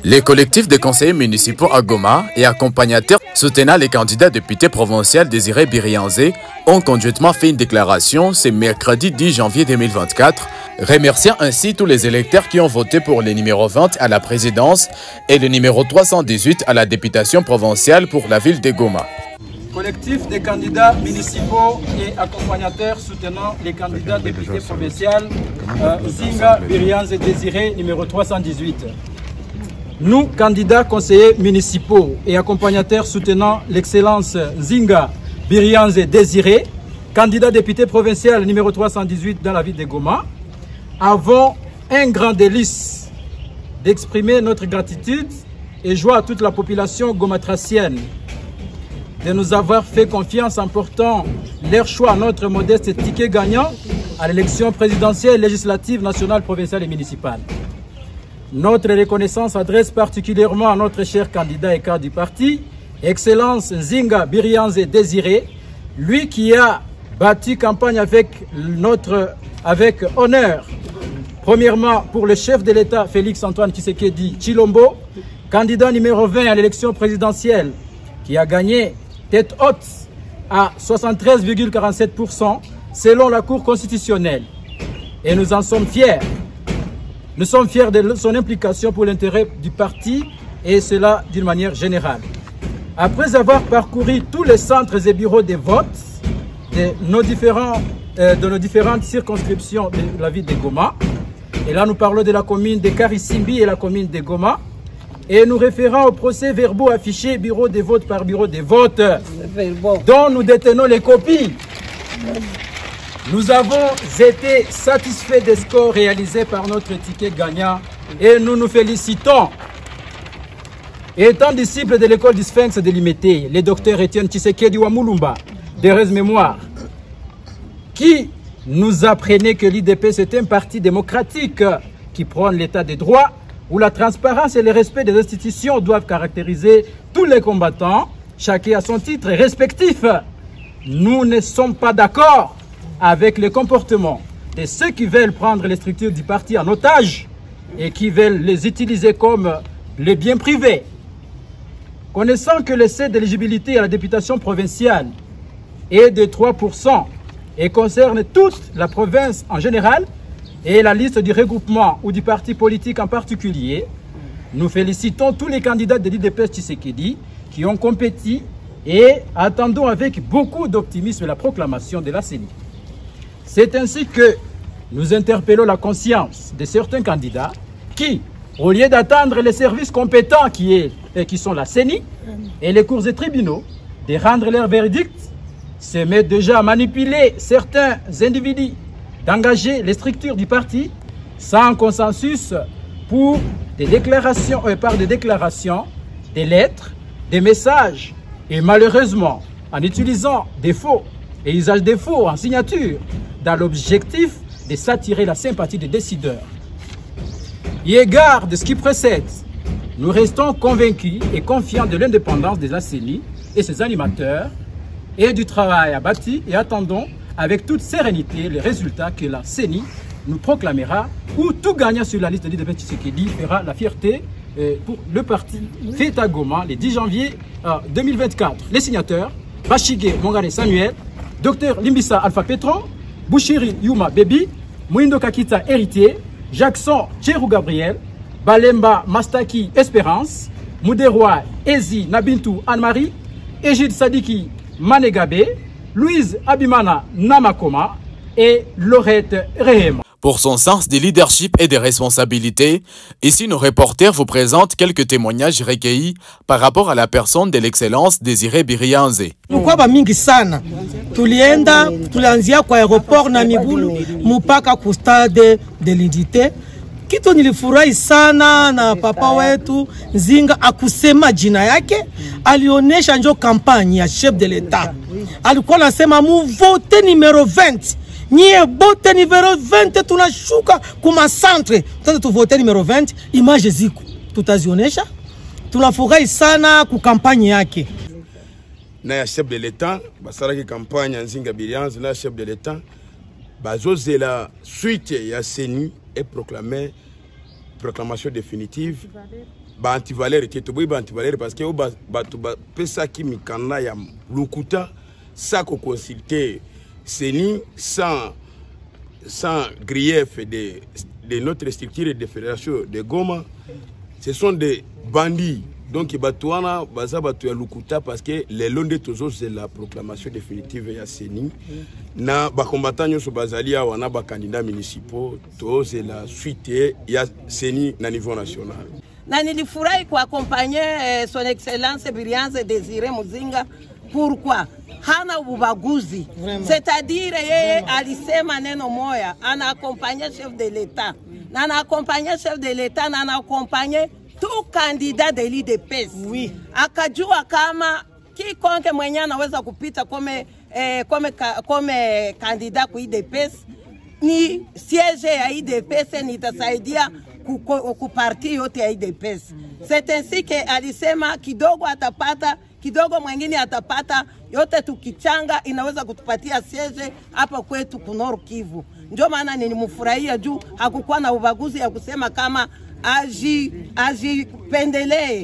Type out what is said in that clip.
Les collectifs de conseillers municipaux à Goma et accompagnateurs soutenant les candidats députés provinciaux Désiré Birianzé ont conjointement fait une déclaration ce mercredi 10 janvier 2024, remerciant ainsi tous les électeurs qui ont voté pour le numéro 20 à la présidence et le numéro 318 à la députation provinciale pour la ville de Goma. Collectif des candidats municipaux et accompagnateurs soutenant les candidats députés provinciaux Zinga Birianzé Désiré numéro 318. Nous, candidats conseillers municipaux et accompagnateurs soutenant l'excellence Zinga Birianzé Désiré, candidat député provincial numéro 318 dans la ville de Goma, avons un grand délice d'exprimer notre gratitude et joie à toute la population gomatracienne de nous avoir fait confiance en portant leur choix à notre modeste ticket gagnant à l'élection présidentielle, législative, nationale, provinciale et municipale. Notre reconnaissance s'adresse particulièrement à notre cher candidat et cadre du parti, Excellence Zinga Birianzé Désiré, lui qui a battu campagne avec honneur. Premièrement, pour le chef de l'État, Félix Antoine Tshisekedi Tshilombo, candidat numéro 20 à l'élection présidentielle, qui a gagné tête haute à 73,47% selon la Cour constitutionnelle. Et nous en sommes fiers. Nous sommes fiers de son implication pour l'intérêt du parti et cela d'une manière générale. Après avoir parcouru tous les centres et bureaux de vote de nos différentes circonscriptions de la ville de Goma, et là nous parlons de la commune de Karisimbi et la commune de Goma, et nous référons aux procès-verbaux affichés bureau de vote par bureau de vote, dont nous détenons les copies. Nous avons été satisfaits des scores réalisés par notre ticket gagnant et nous nous félicitons. Étant disciple de l'école du Sphinx de Limité, le docteur Etienne Tshisekedi Wamulumba, d'heureuse mémoire, qui nous apprenait que l'IDP c'est un parti démocratique qui prône l'état de droit, où la transparence et le respect des institutions doivent caractériser tous les combattants, chacun à son titre respectif. Nous ne sommes pas d'accord avec le comportement de ceux qui veulent prendre les structures du parti en otage et qui veulent les utiliser comme les biens privés. Connaissant que le seuil d'éligibilité à la députation provinciale est de 3% et concerne toute la province en général et la liste du regroupement ou du parti politique en particulier, nous félicitons tous les candidats de l'IDP Tshisekedi qui ont compétit et attendons avec beaucoup d'optimisme la proclamation de la CENI. C'est ainsi que nous interpellons la conscience de certains candidats qui, au lieu d'attendre les services compétents qui sont la CENI et les cours et tribunaux, de rendre leur verdict, se mettent déjà à manipuler certains individus, d'engager les structures du parti sans consensus pour des déclarations, par des déclarations, des lettres, des messages, et malheureusement, en utilisant des faux et usage des faux en signature, dans l'objectif de s'attirer la sympathie des décideurs. Et égard de ce qui précède, nous restons convaincus et confiants de l'indépendance des CENI et ses animateurs et du travail abattu et attendons avec toute sérénité les résultats que la CENI nous proclamera ou tout gagnant sur la liste de l'IDP Tshisekedi fera la fierté pour le parti fait à Goma le 10 janvier 2024. Les signateurs, Bashige Mongare Samuel, Dr Limbisa Alpha Petron, Bouchiri Yuma Bebi, Mouindo Kakita Héritier, Jackson Cherou Gabriel, Balemba Mastaki Espérance, Mouderoy Ezi Nabintou Anne-Marie, Égide Sadiki Manegabe, Louise Abimana Namakoma et Laurette Rehema. Pour son sens de leadership et de responsabilité, ici nos reporters vous présentent quelques témoignages recueillis par rapport à la personne de l'excellence Désiré Birianzé. Tulikuwa mingi sana. Tulianzia kwa aeroport na migulu mpaka ku stade de l'Unité. Kitu nilifurahi sana na papa wetu Zinga akusema jina yake, alionesha njo kampani ya chef de l'État. Alikuwa anasema mu vote numero 20. Nye bote numero 20 tunashuka kuma centre. Tata tu vote numero 20, image ziko. Tutazionesha. Tunafurahi sana ku kampani yake. na ya chef de l'État basalaki campagne Nzinga Birianze na chef de l'État bazozela suite ya CENI et proclamé proclamation définitive ba antivaleur qui to ba antivaleur parce que batu ba pesa ki mikanda ya lukuta ça ko consulter CENI sans grief de notre structure de fédération de Goma. Ce sont des bandits. Donc, Batouana, Baza Batouya Lukuta, parce que les Londres Tozo, c'est la proclamation définitive ya CENI. Na bakombatants nyoso bazalia wana ba candidats municipaux, to c'est la suite ya CENI na niveau national. Na nilifurahi kuaccompagner son excellence Birianze Désiré Muzinga. Pourquoi? Hana ubaguzi. C'est-à-dire yeye alisema neno moya, ana accompagner chef de l'État. Na ana accompagner chef de l'État, na ana accompagner tout candidat de l'IDPS. Oui. Akajua kama kikonke mwenye anaweza kupita kome candidat ku IDPS ni siège ya IDPS nitasaidia ku parti yote ya IDPS. C'est ainsi que alisema kidogo atapata, kidogo mwingine atapata, yote tukichanga inaweza kutupatia siège hapa kwetu ku Nord Kivu. Ndio maana nilimfurahia juu hakukuwa na ubaguzi ya kusema kama aji pendelee.